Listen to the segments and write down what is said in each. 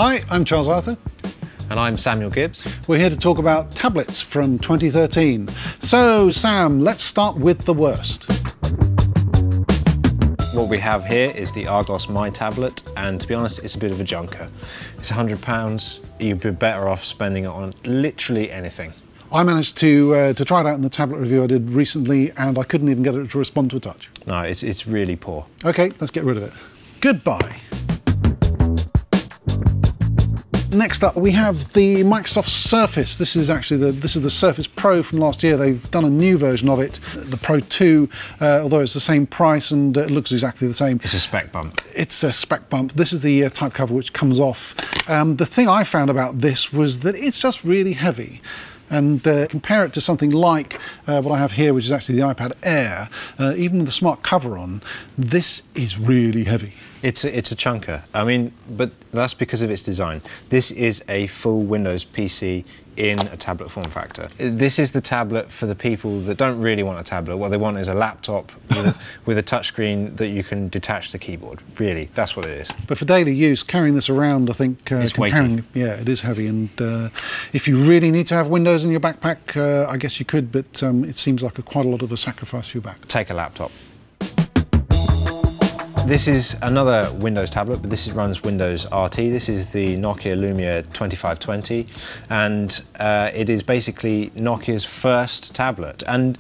Hi, I'm Charles Arthur. And I'm Samuel Gibbs. We're here to talk about tablets from 2013. So, Sam, let's start with the worst. What we have here is the Argos My tablet, and to be honest, it's a bit of a junker. It's £100. You'd be better off spending it on literally anything. I managed to try it out in the tablet review I did recently, and I couldn't even get it to respond to a touch. No, it's really poor. OK, let's get rid of it. Goodbye. Next up, we have the Microsoft Surface. This is actually the Surface Pro from last year. They've done a new version of it, the Pro 2, although it's the same price and it looks exactly the same. It's a spec bump. It's a spec bump. This is the type cover which comes off. The thing I found about this was that it's just really heavy. And compare it to something like what I have here, which is actually the iPad Air, even with the smart cover on, this is really heavy. It's a chunker. I mean, but that's because of its design. This is a full Windows PC in a tablet form factor. This is the tablet for the people that don't really want a tablet. What they want is a laptop with a touchscreen that you can detach the keyboard. Really, that's what it is. But for daily use, carrying this around, I think, it's weighty. Yeah, it is heavy. And if you really need to have Windows in your backpack, I guess you could, but it seems like quite a lot of a sacrifice for your back. Take a laptop. This is another Windows tablet, but this runs Windows RT. This is the Nokia Lumia 2520, and it is basically Nokia's first tablet. And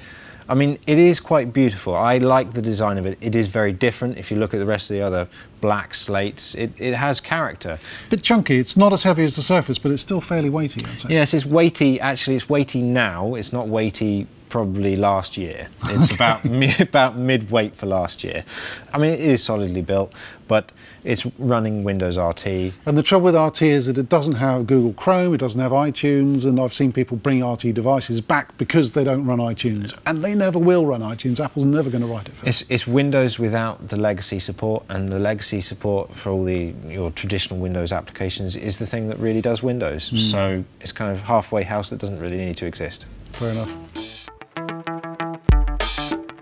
I mean, it is quite beautiful. I like the design of it. It is very different. If you look at the rest of the other black slates, it has character. Bit chunky. It's not as heavy as the Surface, but it's still fairly weighty, I'd say. Yes, it's weighty. Actually, it's weighty now. It's not weighty probably last year. It's about mid-weight for last year. I mean, it is solidly built, but it's running Windows RT. And the trouble with RT is that it doesn't have Google Chrome, it doesn't have iTunes, and I've seen people bring RT devices back because they don't run iTunes, and they never will run iTunes. Apple's never going to write it for them. It's Windows without the legacy support, and the legacy support for all your traditional Windows applications is the thing that really does Windows. So it's kind of halfway house that doesn't really need to exist. Fair enough.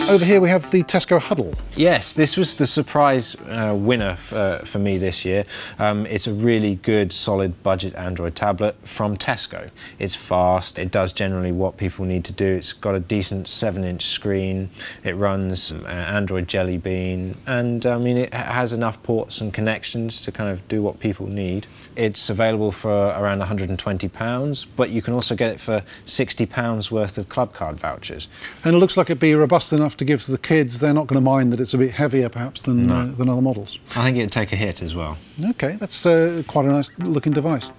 Over here we have the Tesco Huddle. Yes, this was the surprise winner for me this year. It's a really good, solid budget Android tablet from Tesco. It's fast, it does generally what people need to do. It's got a decent 7-inch screen, it runs Android Jelly Bean, and I mean, it has enough ports and connections to kind of do what people need. It's available for around £120, but you can also get it for £60 worth of club card vouchers. And it looks like it'd be robust enough to give to the kids. They're not going to mind that it's a bit heavier perhaps than other models. I think it'd take a hit as well. OK, that's quite a nice looking device.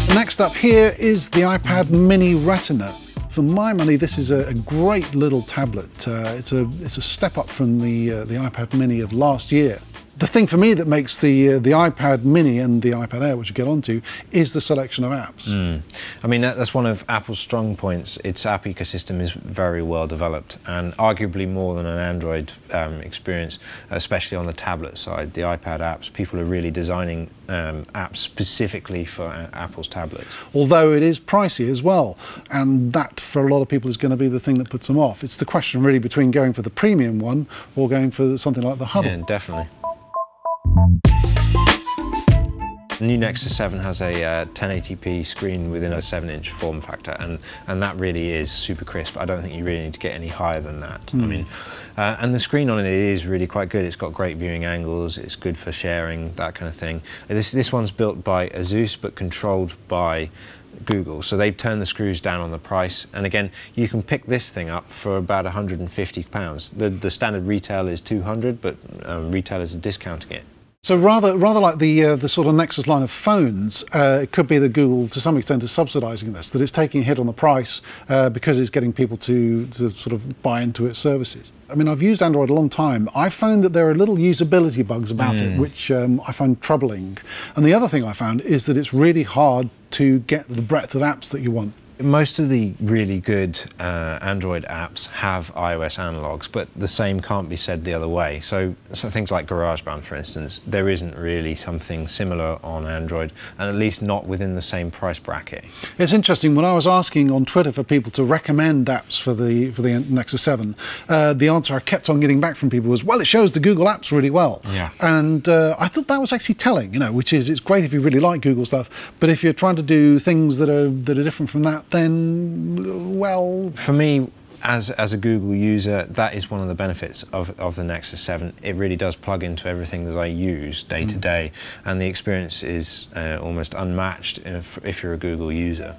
Next up here is the iPad Mini Retina. For my money, this is a great little tablet. It's a step up from the iPad Mini of last year. The thing for me that makes the iPad Mini and the iPad Air, which we'll get onto, is the selection of apps. I mean, that's one of Apple's strong points. Its app ecosystem is very well developed, and arguably more than an Android experience, especially on the tablet side. The iPad apps, people are really designing apps specifically for Apple's tablets. Although it is pricey as well, and that for a lot of people is going to be the thing that puts them off. It's the question really between going for the premium one or going for something like the Huddle. Yeah, definitely. The new Nexus 7 has a 1080p screen within a 7-inch form factor, and that really is super crisp. I don't think you really need to get any higher than that. I mean, and the screen on it is really quite good. It's got great viewing angles, it's good for sharing, that kind of thing. This one's built by Asus, but controlled by Google, so they've turned the screws down on the price, and again, you can pick this thing up for about £150. The standard retail is £200, but retailers are discounting it. So rather like the sort of Nexus line of phones, it could be that Google, to some extent, is subsidising this, that it's taking a hit on the price because it's getting people to sort of buy into its services. I mean, I've used Android a long time. I found that there are little usability bugs about it, which I find troubling. And the other thing I found is that it's really hard to get the breadth of apps that you want. Most of the really good Android apps have iOS analogs, but the same can't be said the other way. So things like GarageBand, for instance, there isn't really something similar on Android, and at least not within the same price bracket. It's interesting, when I was asking on Twitter for people to recommend apps for the Nexus 7, the answer I kept on getting back from people was, well, it shows the Google apps really well. Yeah. And I thought that was actually telling, you know, which is, it's great if you really like Google stuff, but if you're trying to do things that are different from that, then, well... For me, as a Google user, that is one of the benefits of the Nexus 7. It really does plug into everything that I use day to day, and the experience is almost unmatched if you're a Google user.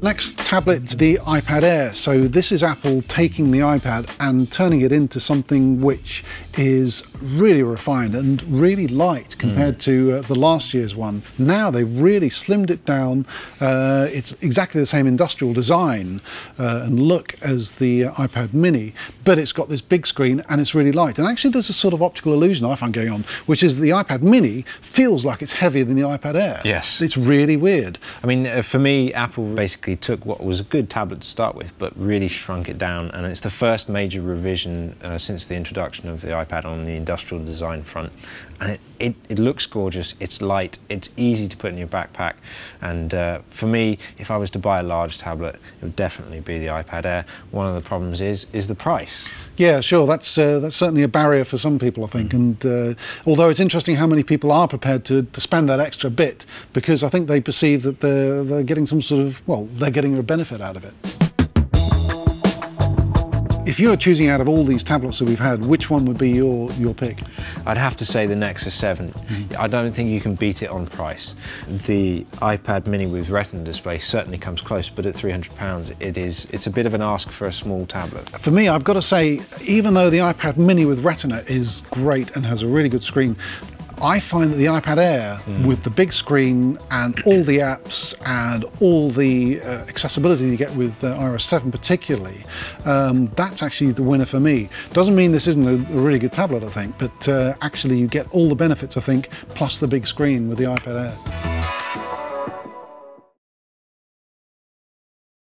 Next tablet, the iPad Air. So this is Apple taking the iPad and turning it into something which is really refined and really light compared to the last year's one. Now they've really slimmed it down. It's exactly the same industrial design and look as the iPad Mini, but it's got this big screen and it's really light. And actually there's a sort of optical illusion I find going on, which is the iPad Mini feels like it's heavier than the iPad Air. Yes. It's really weird. I mean, for me, Apple basically took what was a good tablet to start with, but really shrunk it down, and it's the first major revision since the introduction of the iPad on the industrial design front. And it looks gorgeous, it's light, it's easy to put in your backpack, and for me, if I was to buy a large tablet, it would definitely be the iPad Air. One of the problems is the price. Yeah, sure, that's certainly a barrier for some people, I think, and although it's interesting how many people are prepared to spend that extra bit, because I think they perceive that they're getting some sort of, well, they're getting a benefit out of it. If you were choosing out of all these tablets that we've had, which one would be your pick? I'd have to say the Nexus 7. I don't think you can beat it on price. The iPad Mini with Retina display certainly comes close, but at £300 it's a bit of an ask for a small tablet. For me, I've got to say, even though the iPad Mini with Retina is great and has a really good screen, I find that the iPad Air, with the big screen and all the apps and all the accessibility you get with iOS 7 particularly, that's actually the winner for me. Doesn't mean this isn't a really good tablet, I think, but actually you get all the benefits, I think, plus the big screen with the iPad Air.